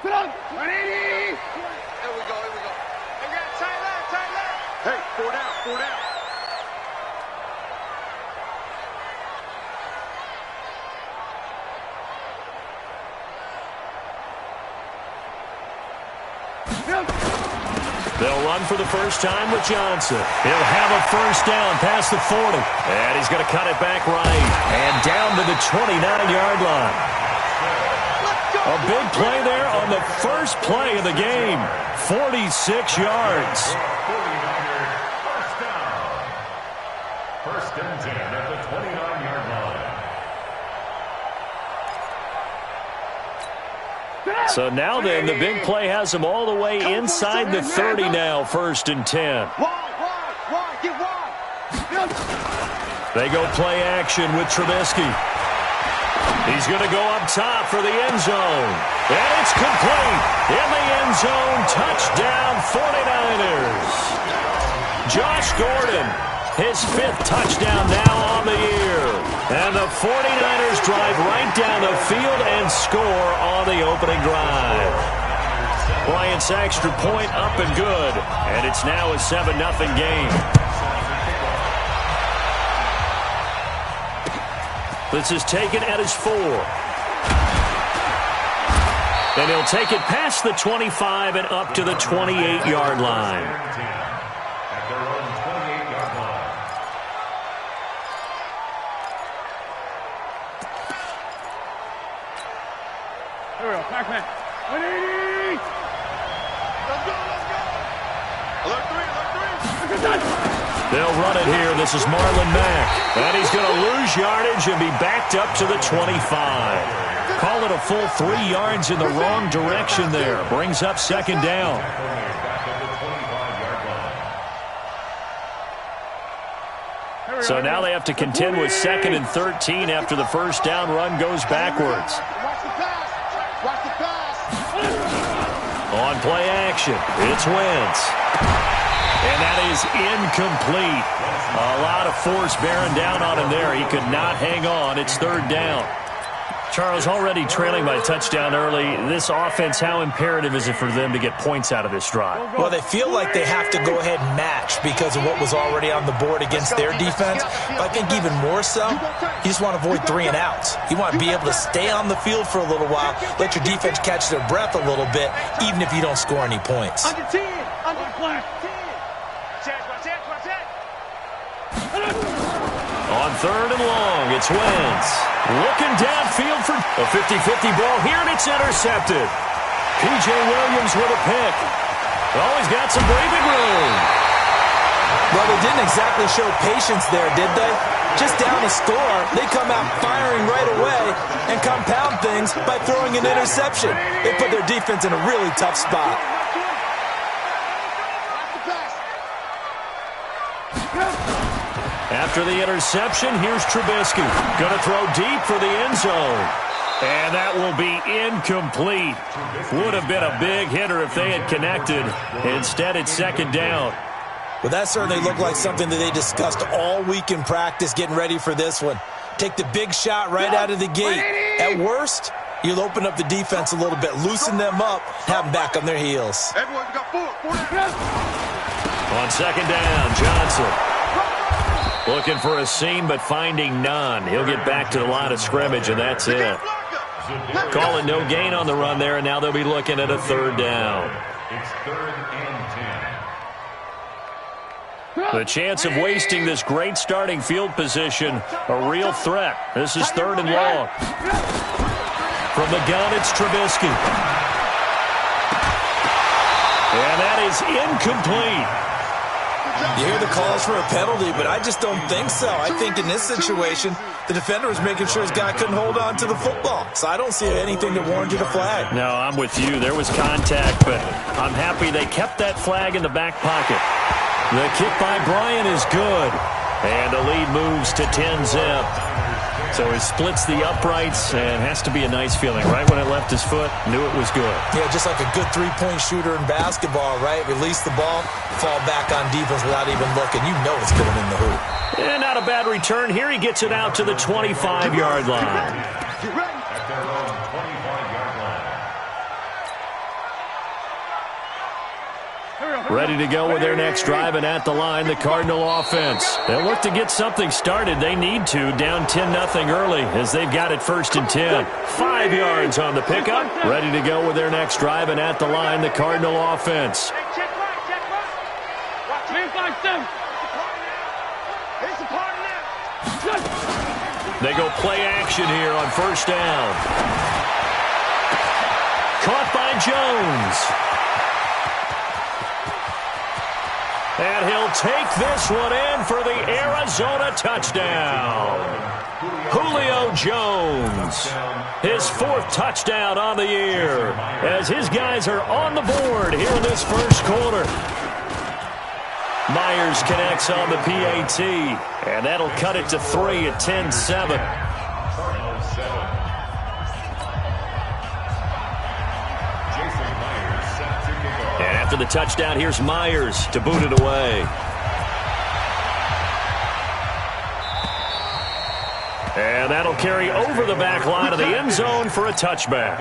Here we go, here we go. Hey, got tight left, tight left. Hey, 4 down, 4 down. They'll run for the first time with Johnson. He'll have a first down past the 40. And he's going to cut it back right. And down to the 29-yard line. A big play there on the first play of the game. 46 yards. First and 10 at the 29-yard line. So now then, the big play has them all the way inside the 30 now, 1st and 10. They go play action with Trubisky. He's going to go up top for the end zone. And it's complete. In the end zone, touchdown 49ers. Josh Gordon, his 5th touchdown now on the year. And the 49ers drive right down the field and score on the opening drive. Bryant's extra point up and good. And it's now a 7-0 game. This is taken at his 4. And he'll take it past the 25 and up to the 28-yard line. At their own 28-yard line. Here we go, Pac-Man. 180! Let's go, let's go! Alert 3, alert 3! They'll run it here. This is Marlon Mack. And he's going to lose yardage and be backed up to the 25. Call it a full 3 yards in the wrong direction there. Brings up 2nd down. So now they have to contend with 2nd and 13 after the first down run goes backwards. On play action, it's Wentz. And that is incomplete. A lot of force bearing down on him there. He could not hang on. It's 3rd down. Charles, already trailing by a touchdown early. This offense, how imperative is it for them to get points out of this drive? Well, they feel like they have to go ahead and match because of what was already on the board against their defense. But I think even more so, you just want to avoid 3 and outs. You want to be able to stay on the field for a little while, let your defense catch their breath a little bit, even if you don't score any points. Under 10, under 10. On 3rd and long, it's Wentz. Looking downfield for a 50-50 ball here, and it's intercepted. P.J. Williams with a pick. Oh, he's got some breathing room. Well, they didn't exactly show patience there, did they? Just down a score, they come out firing right away and compound things by throwing an interception. They put their defense in a really tough spot. After the interception, here's Trubisky. Going to throw deep for the end zone. And that will be incomplete. Would have been a big hitter if they had connected. Instead, it's 2nd down. Well, that certainly looked like something that they discussed all week in practice getting ready for this one. Take the big shot right out of the gate. At worst, you'll open up the defense a little bit, loosen them up, have them back on their heels. Everyone's got 4. On 2nd down, Johnson. Looking for a seam, but finding none. He'll get back to the line of scrimmage, and that's it. Calling no gain on the run there, and now they'll be looking at a 3rd down. It's 3rd and 10. The chance of wasting this great starting field position, a real threat. This is 3rd and long. From the gun, it's Trubisky. And that is incomplete. You hear the calls for a penalty, but I just don't think so. I think in this situation, the defender was making sure his guy couldn't hold on to the football. So I don't see anything that warranted a flag. No, I'm with you. There was contact, but I'm happy they kept that flag in the back pocket. The kick by Bryant is good. And the lead moves to 10-zip. So he splits the uprights and has to be a nice feeling. Right when it left his foot, knew it was good. Yeah, just like a good three-point shooter in basketball, right? Release the ball, fall back on defense without even looking. You know it's going in the hoop. And not a bad return here. He gets it out to the 25-yard line. Ready to go with their next drive, and at the line, the Cardinal offense. They'll look to get something started. They need to, down 10-0 early, as they've got it 1st and 10. 5 yards on the pickup. Ready to go with their next drive, and at the line, the Cardinal offense. They go play action here on 1st down. Caught by Jones. And he'll take this one in for the Arizona touchdown. Julio Jones, his 4th touchdown on the year, as his guys are on the board here in this 1st quarter. Myers connects on the PAT, and that'll cut it to 3 at 10-7. And after the touchdown, here's Myers to boot it away. And that'll carry over the back line of the end zone for a touchback.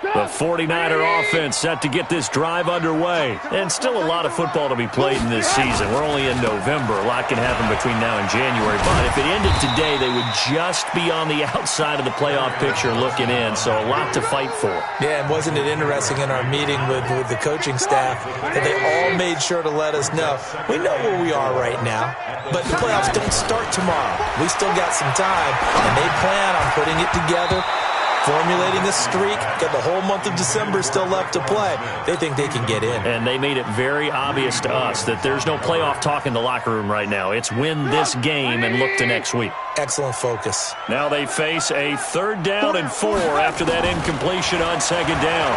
The 49er offense set to get this drive underway. And still a lot of football to be played in this season. We're only in November. A lot can happen between now and January. But if it ended today, they would just be on the outside of the playoff picture looking in. So a lot to fight for. Yeah, and wasn't it interesting in our meeting with the coaching staff that they all made sure to let us know, we know where we are right now, but the playoffs don't start tomorrow. We still got some time, and they plan on putting it together, formulating a streak, got the whole month of December still left to play. They think they can get in. And they made it very obvious to us that there's no playoff talk in the locker room right now. It's win this game and look to next week. Excellent focus. Now they face a 3rd down and 4 after that incompletion on 2nd down.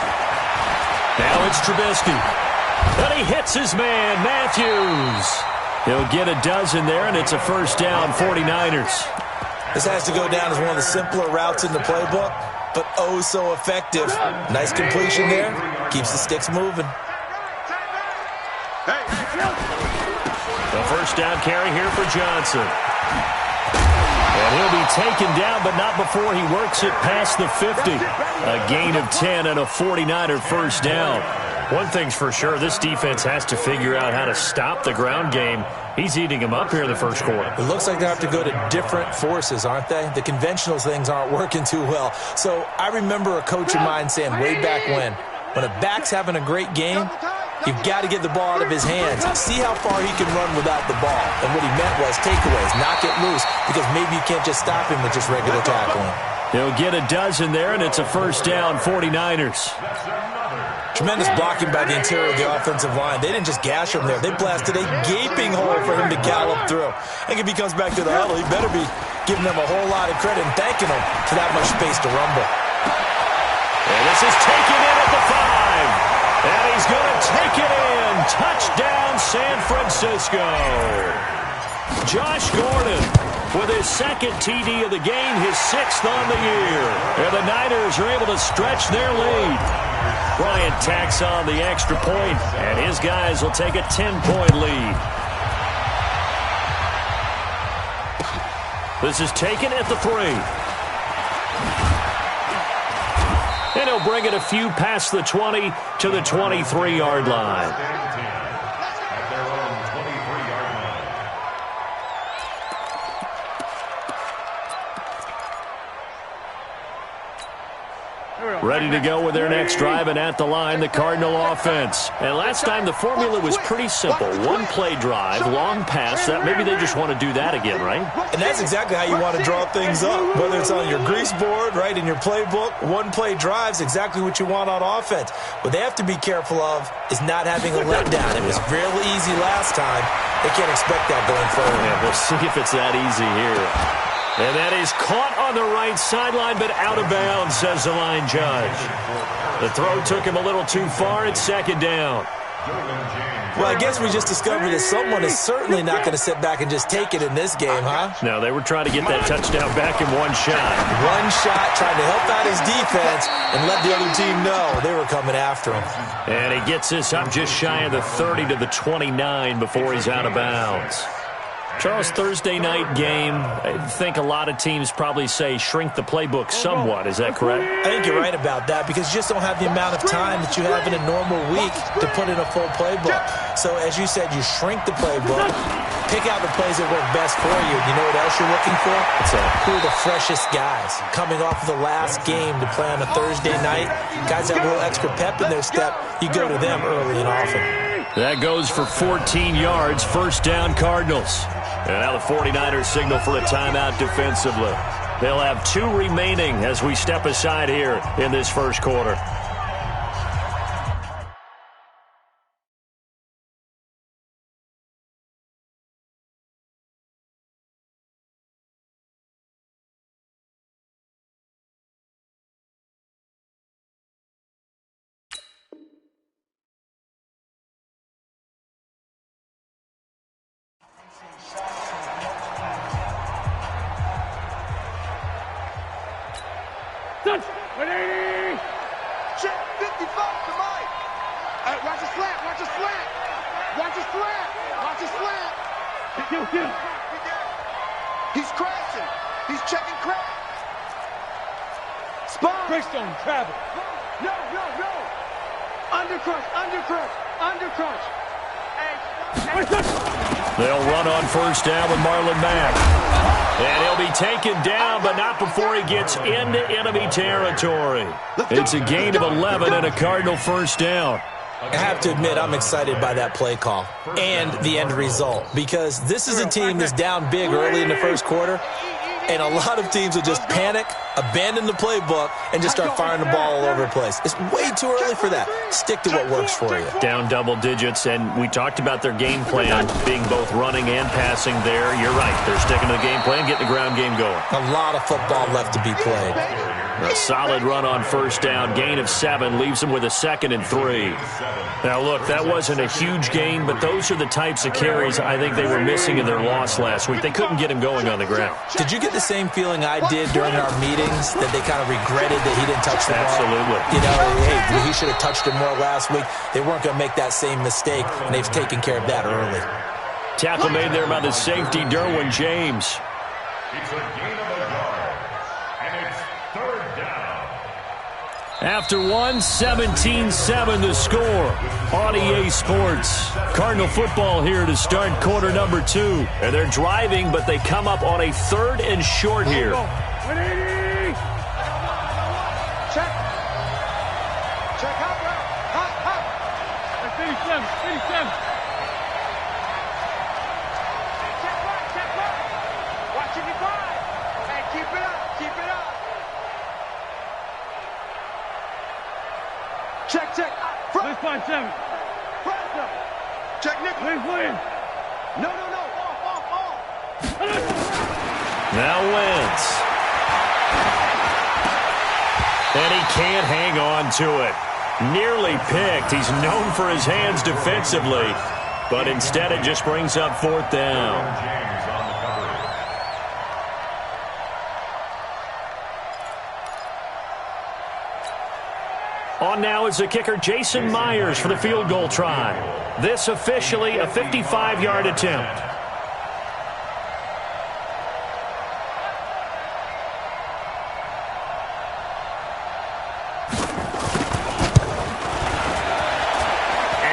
Now it's Trubisky. And he hits his man, Matthews. He'll get a dozen there, and it's a 1st down, 49ers. This has to go down as one of the simpler routes in the playbook, but oh so effective. Nice completion there. Keeps the sticks moving. The 1st down carry here for Johnson. And he'll be taken down, but not before he works it past the 50. A gain of 10 and a 49er 1st down. One thing's for sure, this defense has to figure out how to stop the ground game. He's eating him up here in the 1st quarter. It looks like they have to go to different forces, aren't they? The conventional things aren't working too well. So I remember a coach of mine saying way back when a back's having a great game, you've got to get the ball out of his hands. See how far he can run without the ball. And what he meant was takeaways, knock it loose, because maybe you can't just stop him with just regular tackling. He'll get a dozen there, and it's a 1st down, 49ers. Tremendous blocking by the interior of the offensive line. They didn't just gash him there. They blasted a gaping hole for him to gallop through. I think if he comes back to the huddle, he better be giving them a whole lot of credit and thanking them for that much space to rumble. And this is taken in at the 5. And he's going to take it in. Touchdown, San Francisco. Josh Gordon with his 2nd TD of the game, his 6th on the year. And the Niners are able to stretch their lead. Bryant tacks on the extra point, and his guys will take a 10-point lead. This is taken at the 3. And he'll bring it a few past the 20 to the 23-yard line. Ready to go with their next drive, and at the line, the Cardinal offense. And last time, the formula was pretty simple. 1-play drive, long pass. Maybe they just want to do that again, right? And that's exactly how you want to draw things up. Whether it's on your grease board, right, in your playbook, 1-play drive's exactly what you want on offense. What they have to be careful of is not having a letdown. It was really easy last time. They can't expect that going forward. Yeah, we'll see if it's that easy here. And that is caught on the right sideline, but out of bounds, says the line judge. The throw took him a little too far. It's 2nd down. Well, I guess we just discovered that someone is certainly not going to sit back and just take it in this game, huh? No, they were trying to get that touchdown back in one shot. One shot, trying to help out his defense and let the other team know they were coming after him. And he gets this up just shy of the 30 to the 29 before he's out of bounds. Charles, Thursday night game, I think a lot of teams probably say shrink the playbook somewhat. Is that correct? I think you're right about that because you just don't have the amount of time that you have in a normal week to put in a full playbook. So as you said, you shrink the playbook, pick out the plays that work best for you. You know what else you're looking for? Who are the freshest guys coming off of the last game to play on a Thursday night? Guys have a little extra pep in their step. You go to them early and often. That goes for 14 yards, first down Cardinals. And now the 49ers signal for a timeout defensively. They'll have 2 remaining as we step aside here in this first quarter. Touch! 180! Check 55 to Mike! Watch the slant! Watch the slant! Watch the slant! Watch the slant! Kill! He's crashing! He's checking crash! Spine! Greystone, travel! No! Undercrush! They'll run on first down with Marlon Mack. And he'll be taken down, but not before he gets into enemy territory. It's a gain of 11 and a Cardinal first down. I have to admit, I'm excited by that play call and the end result because this is a team that's down big early in the first quarter, and a lot of teams will just panic, abandon the playbook, and just start firing the ball all over the place. It's way too early for that. Stick to what works for you. Down double digits, and we talked about their game plan being both running and passing there. You're right. They're sticking to the game plan, getting the ground game going. A lot of football left to be played. A solid run on first down. Gain of 7 leaves them with a 2nd and 3. Now, look, that wasn't a huge gain, but those are the types of carries I think they were missing in their loss last week. They couldn't get him going on the ground. Did you get the same feeling I did during our meetings, that they kind of regretted that he didn't touch the ball? Absolutely. You know, hey, he should have touched it more last week. They weren't going to make that same mistake, and they've taken care of that early. Tackle made there by the safety, Derwin James. It's a gain of a yard, and it's third down. After 1, 17-7 the score on EA Sports. Cardinal football here to start quarter number 2. And they're driving, but they come up on a 3rd and short here. 180! Check hot. 87. Check right. Watching you drive. Hey, keep it up. Check. Front. 5-7. Front. Check Nick. Please, William. No. Off. Now Wentz. And he can't hang on to it. Nearly picked. He's known for his hands defensively, but instead it just brings up 4th down. James on the coverage. On now is the kicker Jason Myers for the field goal try. This officially a 55-yard attempt.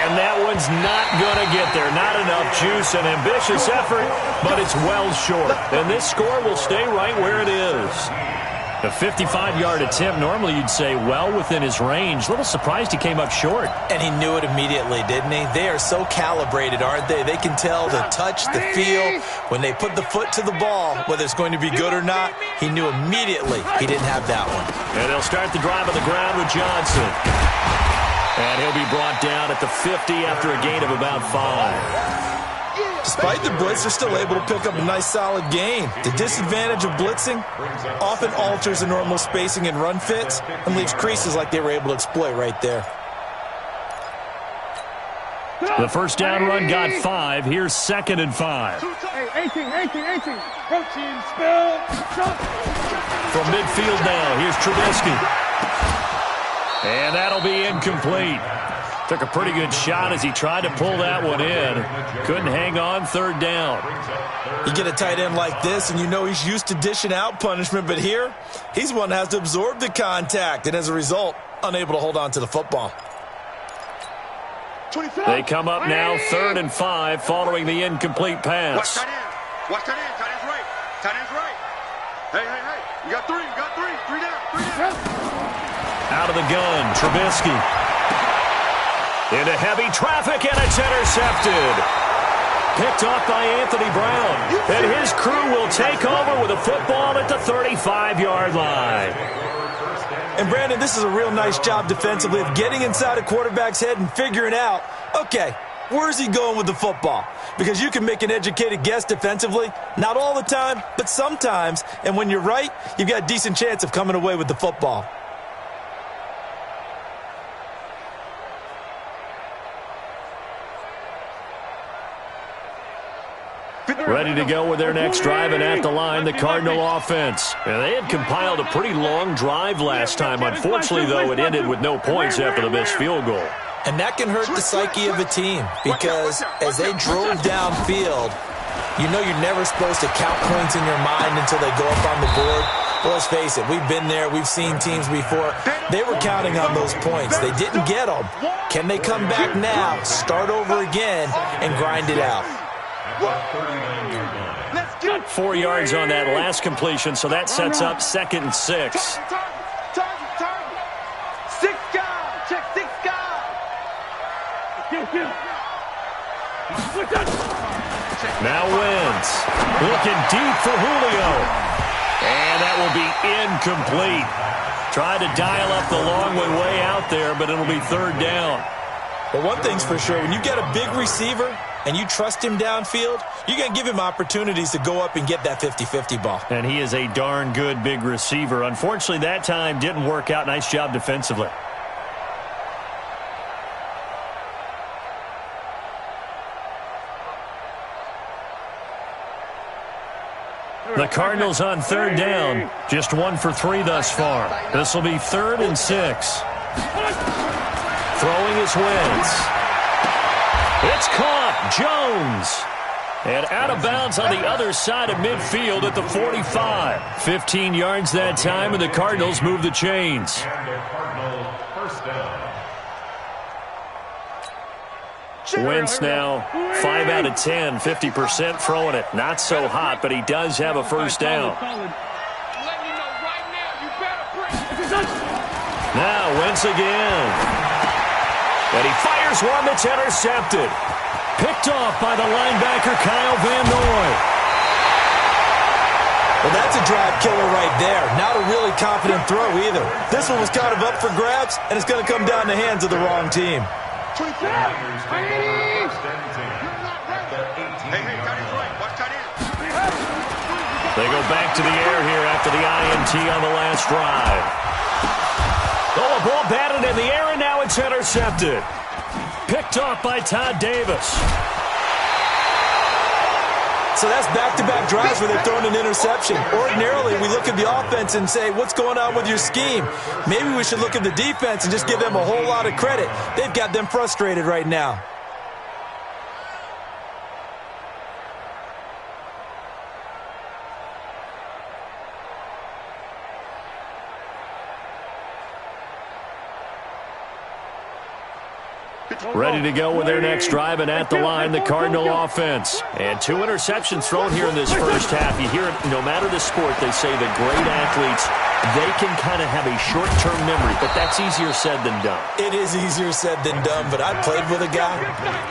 And that one's not going to get there. Not enough juice. An ambitious effort, but it's well short. And this score will stay right where it is. A 55-yard attempt, normally you'd say well within his range. A little surprised he came up short. And he knew it immediately, didn't he? They are so calibrated, aren't they? They can tell the touch, the feel. When they put the foot to the ball, whether it's going to be good or not, he knew immediately he didn't have that one. And they'll start the drive on the ground with Johnson. And he'll be brought down at the 50 after a gain of about 5. Despite the blitz, they're still able to pick up a nice, solid gain. The disadvantage of blitzing often alters the normal spacing and run fits and leaves creases like they were able to exploit right there. The first down run got 5. Here's 2nd and 5. 18. Protein spill. From midfield now, here's Trubisky. And that'll be incomplete. Took a pretty good shot as he tried to pull that one in. Couldn't hang on, third down. You get a tight end like this, and you know he's used to dishing out punishment, but here, he's one that has to absorb the contact, and as a result, unable to hold on to the football. They come up now, 3rd and 5, following the incomplete pass. Watch tight end. Watch tight end. Tight end's right. Tight end's right. Hey. You got three. You got three. Three down. Out of the gun, Trubisky. Into heavy traffic, and it's intercepted. Picked off by Anthony Brown. And his crew will take over with a football at the 35-yard line. And, Brandon, this is a real nice job defensively of getting inside a quarterback's head and figuring out, okay, where's he going with the football? Because you can make an educated guess defensively. Not all the time, but sometimes. And when you're right, you've got a decent chance of coming away with the football. Ready to go with their next drive, and at the line, the Cardinal offense. And they had compiled a pretty long drive last time. Unfortunately, though, it ended with no points after the missed field goal. And that can hurt the psyche of a team because as they drove downfield, you know you're never supposed to count points in your mind until they go up on the board. Well, let's face it, we've been there. We've seen teams before. They were counting on those points. They didn't get them. Can they come back now, start over again, and grind it out? 4 yards on that last completion, so that sets up 2nd and 6. Six guys. Check 6 guys. Now Wentz. Looking deep for Julio. And that will be incomplete. Tried to dial up the long way out there, but it'll be 3rd down. Well, one thing's for sure. When you get a big receiver and you trust him downfield, you're going to give him opportunities to go up and get that 50-50 ball. And he is a darn good big receiver. Unfortunately, that time didn't work out. Nice job defensively. The Cardinals on 3rd down. Just 1 for 3 thus far. This will be 3rd and 6. Throwing his Wentz. It's caught. Jones. And out of bounds on the other side of midfield at the 45. 15 yards that time, and the Cardinals move the chains. And the Cardinals first down. Wentz now 5 out of 10, 50% throwing it. Not so hot, but he does have a first down. Now Wentz again. And he fires one that's intercepted. Picked off by the linebacker Kyle Van Noy. Well, that's a drive killer right there. Not a really confident throw either. This one was kind of up for grabs, and it's going to come down in the hands of the wrong team. Hey, tight end's right. Watch tight end. They go back to the air here after the INT on the last drive. Oh, a ball batted in the air, and now it's intercepted. Picked off by Todd Davis. So that's back-to-back drives where they're throwing an interception. Ordinarily, we look at the offense and say, what's going on with your scheme? Maybe we should look at the defense and just give them a whole lot of credit. They've got them frustrated right now. Ready to go with their next drive, and at the line, the Cardinal offense. And 2 interceptions thrown here in this first half. You hear it, no matter the sport, they say the great athletes, they can kind of have a short-term memory, but that's easier said than done. It is easier said than done, but I played with a guy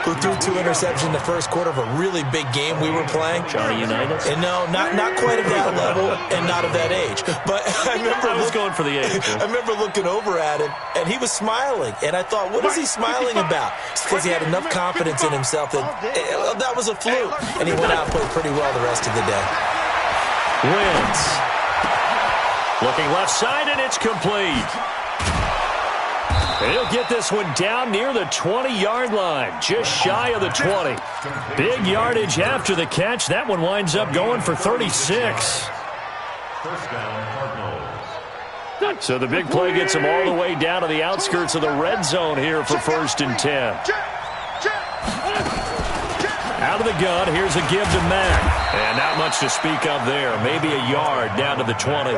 who threw 2 interceptions in the first quarter of a really big game we were playing. Johnny Unitas? And no, not quite at that level and not of that age. But I was going for the age. I remember looking over at him, and he was smiling. And I thought, what is he smiling about? It's because he had enough confidence in himself that was a fluke. And he went out and played pretty well the rest of the day. Wentz. Looking left side, and it's complete. And he'll get this one down near the 20-yard line, just shy of the 20. Big yardage after the catch. That one winds up going for 36. First down, Cardinals. So the big play gets him all the way down to the outskirts of the red zone here for 1st and 10. Out of the gun, here's a give to Mack. And not much to speak of there. Maybe a yard down to the 20.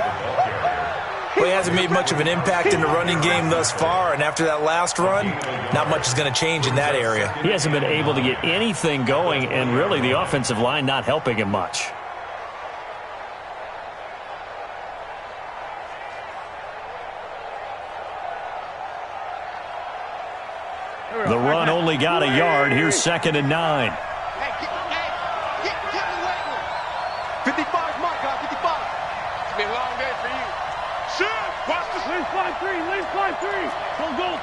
Well, he hasn't made much of an impact in the running game thus far, and after that last run, not much is going to change in that area. He hasn't been able to get anything going, and really the offensive line not helping him much. The run only got a yard. Here's 2nd and 9. Hey, get me away with it. 55 mark, guys, 55. It's going to be a long day for you. Shoot! Watch this. Lean 5-3, lean 5-3. Go.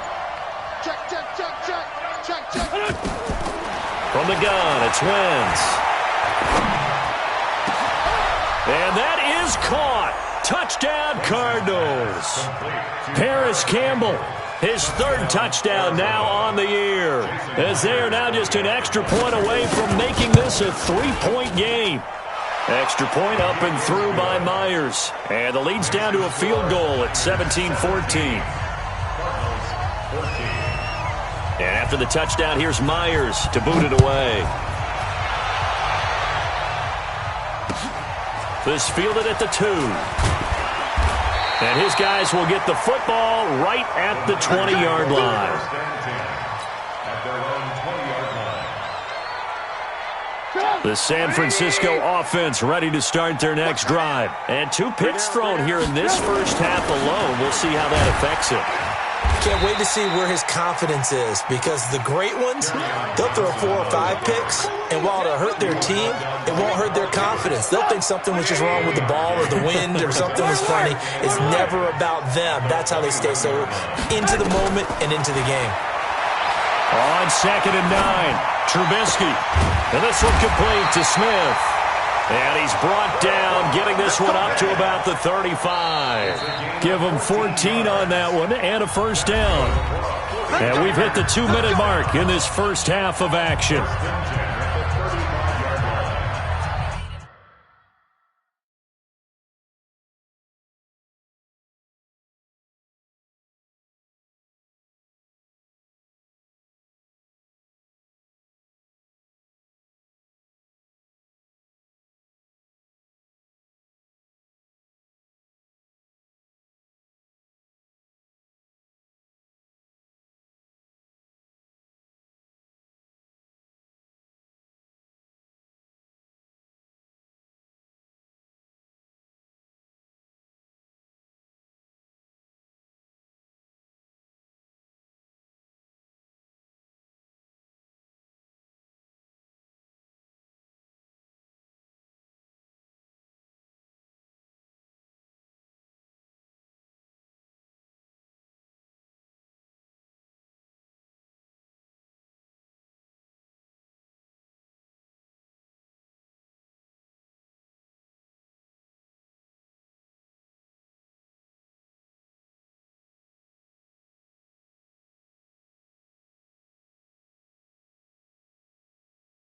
Check. From the gun, it's Wentz. And that is caught. Touchdown, Cardinals. Paris Campbell, his 3rd touchdown now on the year, as they are now just an extra point away from making this a 3-point game. Extra point up and through by Myers. And the lead's down to a field goal at 17-14. And after the touchdown, here's Myers to boot it away. This fielded at the 2. And his guys will get the football right at the 20-yard line. The San Francisco offense ready to start their next drive. And 2 picks thrown here in this first half alone. We'll see how that affects it. Can't wait to see where his confidence is, because the great ones, they'll throw 4 or 5 picks, and while it'll hurt their team, it won't hurt their confidence. They'll think something was just wrong with the ball or the wind or something was funny. It's never about them. That's how they stay so into the moment and into the game. On 2nd and 9, Trubisky. And this one complete to Smith. And he's brought down, getting this one up to about the 35. Give him 14 on that one and a first down. And we've hit the 2-minute mark in this first half of action.